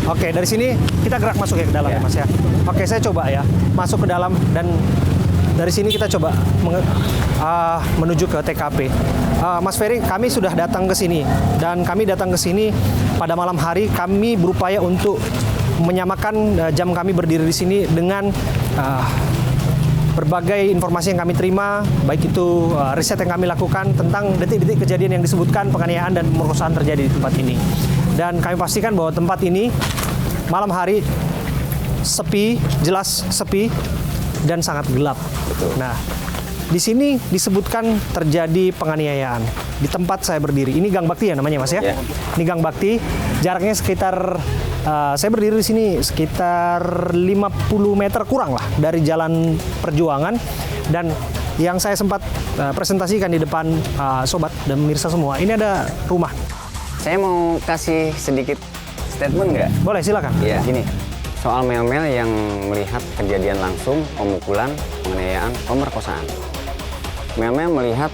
Oke, dari sini kita gerak masuk ya ke dalam ya Mas ya. Oke, saya coba ya masuk ke dalam dan dari sini kita coba menuju ke TKP. Mas Ferry, kami sudah datang ke sini dan kami datang ke sini pada malam hari. Kami berupaya untuk menyamakan jam kami berdiri di sini dengan berbagai informasi yang kami terima, baik itu riset yang kami lakukan tentang detik-detik kejadian yang disebutkan penganiayaan dan pemerkosaan terjadi di tempat ini. Dan kami pastikan bahwa tempat ini malam hari sepi, jelas sepi dan sangat gelap. Betul. Nah, di sini disebutkan terjadi penganiayaan di tempat saya berdiri. Ini Gang Bakti ya namanya Mas ya? Ya. Ini Gang Bakti, jaraknya sekitar saya berdiri di sini sekitar 50 meter kurang lah dari Jalan Perjuangan, dan yang saya sempat presentasikan di depan sobat dan pemirsa semua, ini ada rumah. Saya mau kasih sedikit statement nggak? Boleh, silakan. Iya. Gini, soal mel-mel yang melihat kejadian langsung, pemukulan, penganiayaan, pemerkosaan. Mel-mel melihat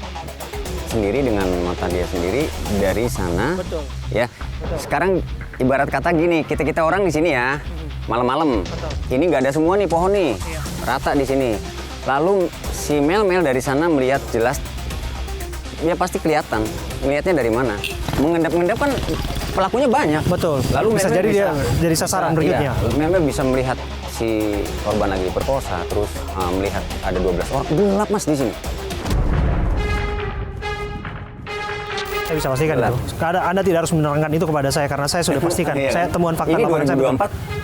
sendiri dengan mata dia sendiri dari sana. Betul. Ya. Betul. Sekarang ibarat kata gini, kita orang di sini ya, malam-malam. Ini nggak ada semua nih pohon nih, rata di sini. Lalu si mel-mel dari sana melihat jelas, dia pasti kelihatan. Melihatnya dari mana? Mengendap-endap kan pelakunya banyak. Betul. Lalu bisa mel-mel jadi dia jadi sasaran berikutnya. Iya, mel-mel bisa melihat si korban lagi diperkosa, terus melihat ada 12 orang. Gelap Mas di sini. Saya bisa pastikan itu. Anda tidak harus menerangkan itu kepada saya karena saya sudah pastikan. Iya. Saya temuan fakta ini lapangan saya.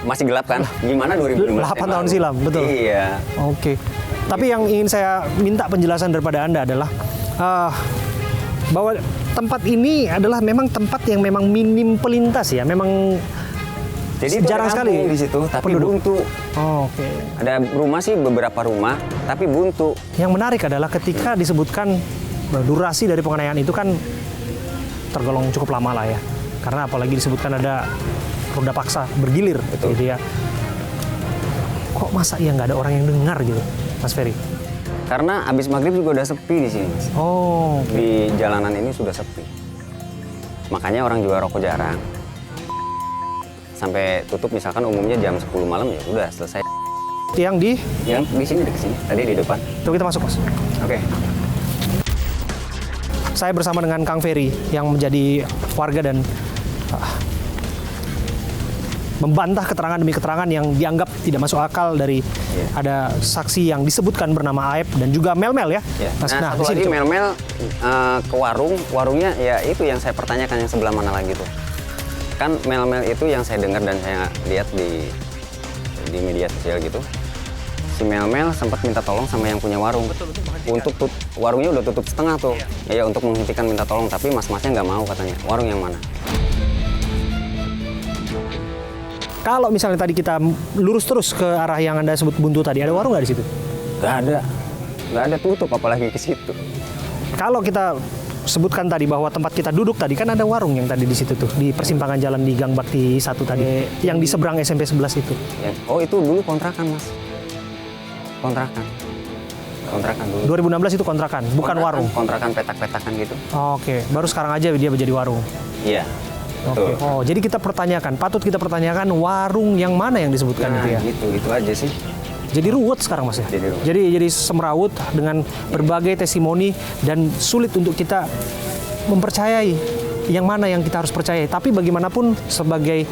2024 masih gelap kan? Gimana 2015? 8 tahun silam, betul. Iya. Oke. Tapi yang ingin saya minta penjelasan daripada Anda adalah bahwa tempat ini adalah memang tempat yang memang minim pelintas ya, memang Jadi itu jarang ada sekali kampung di situ, tapi penduduk. buntu. Oh, oke. Ada rumah sih beberapa rumah, tapi buntu. Yang menarik adalah ketika disebutkan durasi dari penganiayaan itu kan tergolong cukup lama lah ya. Karena apalagi disebutkan ada roda paksa bergilir. Betul. Gitu ya. Kok masa ya nggak ada orang yang dengar gitu, Mas Ferry? Karena abis maghrib juga udah sepi di sini, Mas. Oh, Di jalanan ini sudah sepi. Makanya orang jual rokok jarang. Sampai tutup misalkan umumnya jam 10 malam ya udah selesai. yang di Yang di sini di sini, tadi di depan. Coba kita masuk, Mas. Oke. Saya bersama dengan Kang Ferry yang menjadi warga dan membantah keterangan demi keterangan yang dianggap tidak masuk akal dari ada saksi yang disebutkan bernama Aep dan juga Mel-Mel ya. Ya. Mas, Nah, di satu sini lagi coba. mel-mel ke warungnya ya itu yang saya pertanyakan yang sebelah mana lagi tuh. Kan mel-mel itu yang saya dengar dan saya lihat di media sosial gitu. Si mel-mel sempat minta tolong sama yang punya warung. Untuk warungnya udah tutup setengah tuh. Ya untuk menghentikan minta tolong, tapi mas-masnya nggak mau katanya. Warung yang mana? Kalau misalnya tadi kita lurus terus ke arah yang Anda sebut buntu tadi, ada warung nggak di situ? Nggak ada. Nggak ada tutup apalagi ke situ. Kalau kita sebutkan tadi bahwa tempat kita duduk tadi kan ada warung yang tadi di situ tuh di persimpangan jalan di Gang Bakti 1 tadi yang di seberang SMP 11 itu. Ya. Oh itu dulu kontrakan Mas. Kontrakan dulu. 2016 itu kontrakan, bukan warung. Kontrakan petak-petakan gitu. Oke, baru sekarang aja dia menjadi warung. Iya. Oke. Betul. Oh, jadi kita pertanyakan, patut kita pertanyakan warung yang mana yang disebutkan Nah, itu ya. gitu aja sih. Jadi ruwet sekarang Mas ya. Jadi ruwet. Jadi semrawut dengan berbagai testimoni dan sulit untuk kita mempercayai yang mana yang kita harus percayai. Tapi bagaimanapun sebagai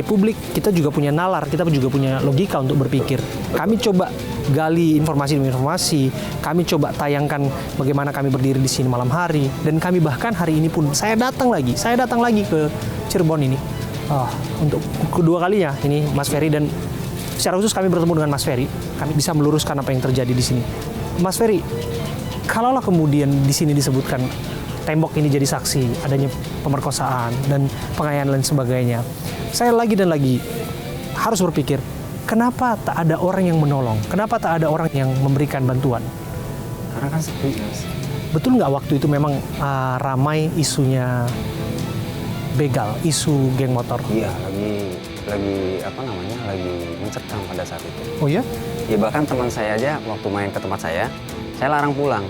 publik kita juga punya nalar, kita juga punya logika untuk berpikir. Kami coba gali informasi demi informasi, kami coba tayangkan bagaimana kami berdiri di sini malam hari, dan kami bahkan hari ini pun saya datang lagi ke Cirebon ini untuk kedua kalinya ini Mas Ferry, dan secara khusus kami bertemu dengan Mas Ferry, kami bisa meluruskan apa yang terjadi di sini. Mas Ferry, kalaulah kemudian di sini disebutkan tembok ini jadi saksi adanya pemerkosaan dan penganiayaan dan sebagainya, saya lagi dan lagi harus berpikir, kenapa tak ada orang yang menolong? Kenapa tak ada orang yang memberikan bantuan? Karena kan sepi Mas. Betul nggak waktu itu memang ramai isunya begal, isu geng motor? Iya, lagi mencekam pada saat itu. Oh ya? Ya bahkan teman saya aja waktu main ke tempat saya larang pulang.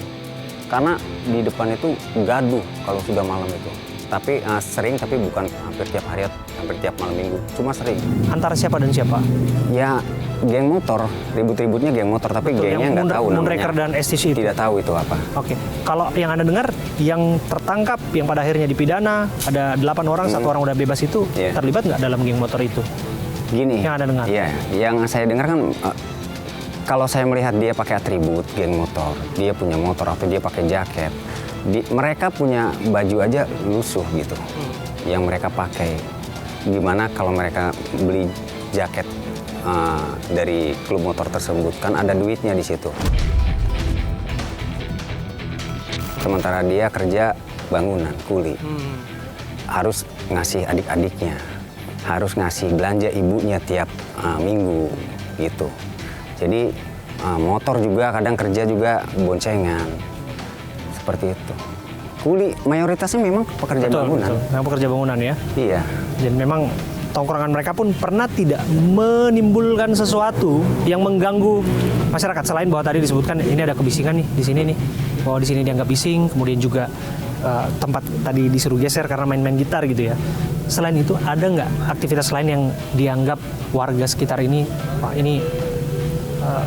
Karena di depan itu gaduh kalau sudah malam itu. Tapi sering, tapi bukan hampir tiap hari, hampir tiap malam minggu. Cuma sering. Antara siapa dan siapa? Ya, geng motor, ribut-ributnya geng motor, tapi gengnya nggak tahu namanya. Moonraker dan STC itu? Tidak tahu itu apa. Oke, kalau yang Anda dengar, yang tertangkap, yang pada akhirnya dipidana, ada 8 orang, 1 orang udah bebas itu, terlibat nggak dalam geng motor itu? Gini, yang Anda dengar? Iya, yang saya dengar kan, kalau saya melihat dia pakai atribut geng motor, dia punya motor atau dia pakai jaket, mereka punya baju aja lusuh gitu, yang mereka pakai. Gimana kalau mereka beli jaket dari klub motor tersebut, kan ada duitnya di situ. Sementara dia kerja bangunan, kuli. Harus ngasih adik-adiknya, harus ngasih belanja ibunya tiap minggu gitu. Jadi motor juga kadang kerja juga boncengan. Seperti itu. Kuli mayoritasnya memang pekerja bangunan. Betul. Memang pekerja bangunan ya? Iya. Dan memang tongkrongan mereka pun pernah tidak menimbulkan sesuatu yang mengganggu masyarakat. Selain bahwa tadi disebutkan ini ada kebisingan nih di sini nih, bahwa di sini dianggap bising, kemudian juga tempat tadi disuruh geser karena main-main gitar gitu ya. Selain itu ada nggak aktivitas lain yang dianggap warga sekitar ini, wah ini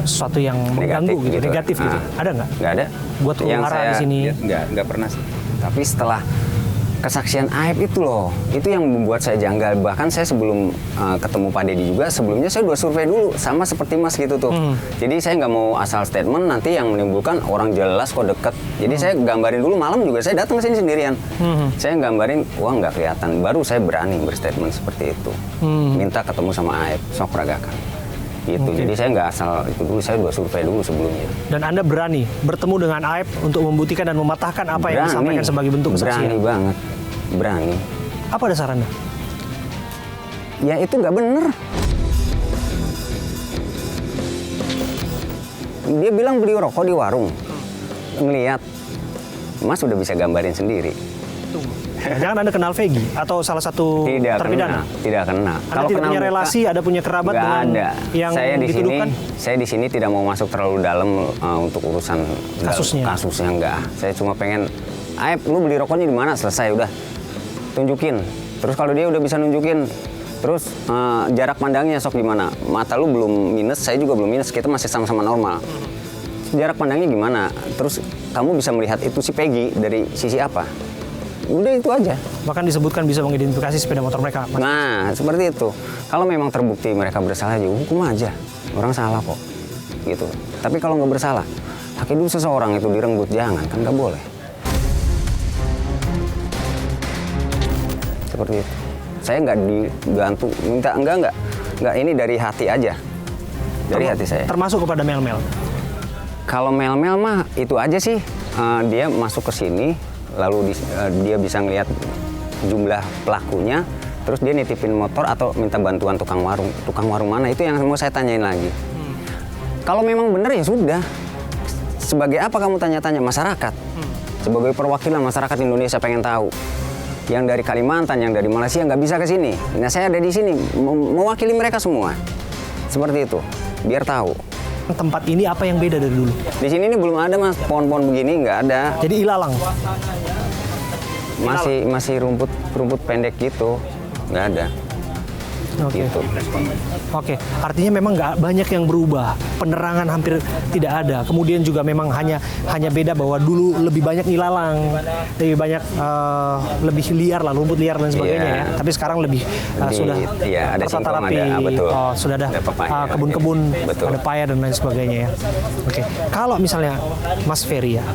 sesuatu yang mengganggu gitu, negatif gitu? Ada nggak? Nggak ada. Buat ulara di sini? Nggak pernah sih. Tapi setelah kesaksian Aib itu loh, itu yang membuat saya janggal. Bahkan saya sebelum ketemu Pak Deddy juga, sebelumnya saya udah survei dulu, sama seperti Mas gitu tuh. Jadi saya nggak mau asal statement nanti yang menimbulkan orang jelas kok deket. Jadi saya gambarin dulu, malam juga saya datang ke sini sendirian. Saya gambarin, wah nggak kelihatan. Baru saya berani berstatement seperti itu. Minta ketemu sama Aib, sok peragakan. Gitu. Jadi saya nggak asal itu dulu, saya udah survei dulu sebelumnya. Dan Anda berani bertemu dengan Aib untuk membuktikan dan mematahkan apa yang disampaikan sebagai bentuk kesaksian? Berani banget, berani. Apa dasar Anda? Ya itu nggak bener. Dia bilang beli rokok di warung. Ngeliat, Mas udah bisa gambarin sendiri. Jangan Anda kenal Vegi atau salah satu terpidana? Tidak kenal. Anda tidak punya relasi, ada punya kerabat dengan yang dituduhkan? Saya di sini tidak mau masuk terlalu dalam untuk urusan kasusnya enggak. Saya cuma pengen, Aib, lu beli rokoknya di mana? Selesai udah, tunjukin. Terus kalau dia udah bisa nunjukin, terus jarak pandangnya sok gimana? Mata lu belum minus, saya juga belum minus, kita masih sama-sama normal. Jarak pandangnya gimana? Terus kamu bisa melihat itu si Peggy dari sisi apa? Udah itu aja. Bahkan disebutkan bisa mengidentifikasi sepeda motor mereka. Mas. Nah, seperti itu. Kalau memang terbukti mereka bersalah, ya hukum aja. Orang salah kok. Gitu. Tapi kalau nggak bersalah, hak hidup seseorang itu direnggut, jangan. Kan nggak boleh. Seperti itu. Saya nggak digantu, minta, enggak. Ini dari hati aja. Dari hati saya. Termasuk kepada Mel-Mel? Kalau Mel-Mel mah itu aja sih. Dia masuk ke sini, lalu dia bisa ngelihat jumlah pelakunya, terus dia nitipin motor atau minta bantuan tukang warung mana, itu yang mau saya tanyain lagi. Kalau memang benar ya sudah, sebagai apa kamu tanya-tanya? Masyarakat, sebagai perwakilan masyarakat Indonesia pengen tahu, yang dari Kalimantan, yang dari Malaysia nggak bisa ke sini, nah saya ada di sini mewakili mereka semua, seperti itu, biar tahu. Tempat ini apa yang beda dari dulu? Di sini ini belum ada Mas, pohon-pohon begini nggak ada. Jadi ilalang? Masih rumput pendek gitu, nggak ada. Oke. Gitu. Oke, artinya memang nggak banyak yang berubah. Penerangan hampir tidak ada. Kemudian juga memang hanya beda bahwa dulu lebih banyak ilalang, lebih banyak lebih liar lah, rumput liar dan sebagainya ya. Tapi sekarang lebih sudah ada tertata rapi. betul. Sudah ada kebun-kebun, ada paya dan lain sebagainya ya. Oke, kalau misalnya Mas Ferry ya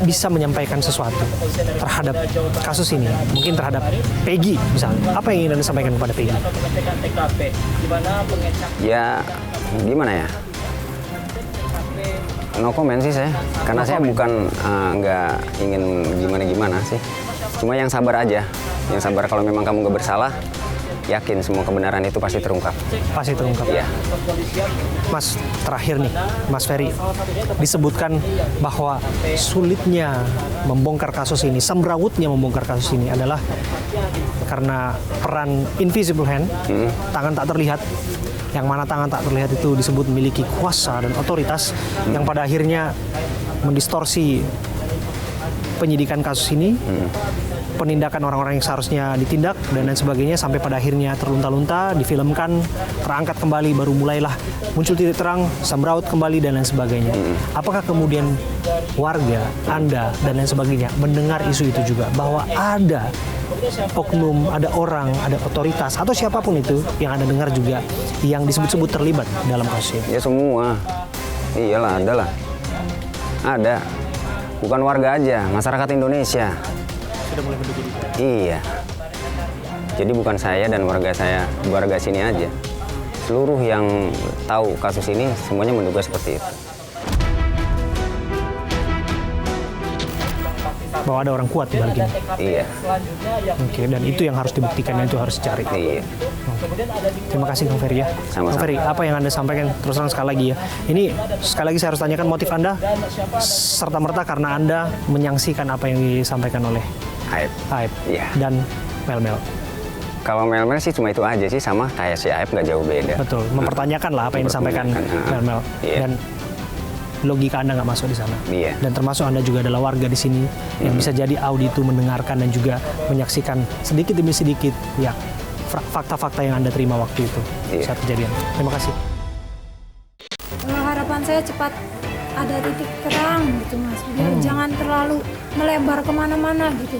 bisa menyampaikan sesuatu terhadap kasus ini, mungkin terhadap Peggy misalnya, apa yang ingin Anda sampaikan kepada Peggy? Ya gimana ya, no comment sih saya, karena saya bukan nggak ingin gimana sih, cuma yang sabar aja, yang sabar. Kalau memang kamu nggak bersalah, yakin semua kebenaran itu pasti terungkap. Pasti terungkap. Iya. Mas, terakhir nih, Mas Ferry, disebutkan bahwa sulitnya membongkar kasus ini, semrawutnya membongkar kasus ini adalah karena peran invisible hand, tangan tak terlihat, yang mana tangan tak terlihat itu disebut memiliki kuasa dan otoritas yang pada akhirnya mendistorsi penyidikan kasus ini, penindakan orang-orang yang seharusnya ditindak dan lain sebagainya sampai pada akhirnya terlunta-lunta, difilmkan, terangkat kembali, baru mulailah muncul titik terang, semraut kembali dan lain sebagainya. Apakah kemudian warga, Anda dan lain sebagainya mendengar isu itu juga bahwa ada oknum, ada orang, ada otoritas atau siapapun itu yang Anda dengar juga yang disebut-sebut terlibat dalam kasus ini? Ya semua. Iyalah, ada lah. Ada. Bukan warga aja, masyarakat Indonesia. Sudah mulai mendukung. Iya. Jadi bukan saya dan warga sini aja. Seluruh yang tahu kasus ini semuanya menduga seperti itu. Bahwa ada orang kuat di balik ini. Iya. Oke, dan itu yang harus dibuktikan dan itu harus dicari. Iya. Terima kasih Kang Ferry ya. Sama-sama. Kang Ferry, apa yang Anda sampaikan terus terang sekali lagi ya. Ini sekali lagi saya harus tanyakan motif Anda serta-merta karena Anda menyaksikan apa yang disampaikan oleh Aib. Aib Iya. dan Mel-Mel. Kalau Mel-Mel sih cuma itu aja sih, sama kayak si Aib nggak jauh beda. Betul, mempertanyakan lah apa yang disampaikan Mempertanyakan, Mel-Mel. iya. Dan logika Anda nggak masuk di sana. Iya. Dan termasuk Anda juga adalah warga di sini yang bisa jadi Audi itu mendengarkan dan juga menyaksikan sedikit demi sedikit ya fakta-fakta yang Anda terima waktu itu Iya. saat kejadian. Terima kasih. Harapan saya cepat ada titik terang gitu Mas. Biar jangan terlalu melebar kemana-mana gitu.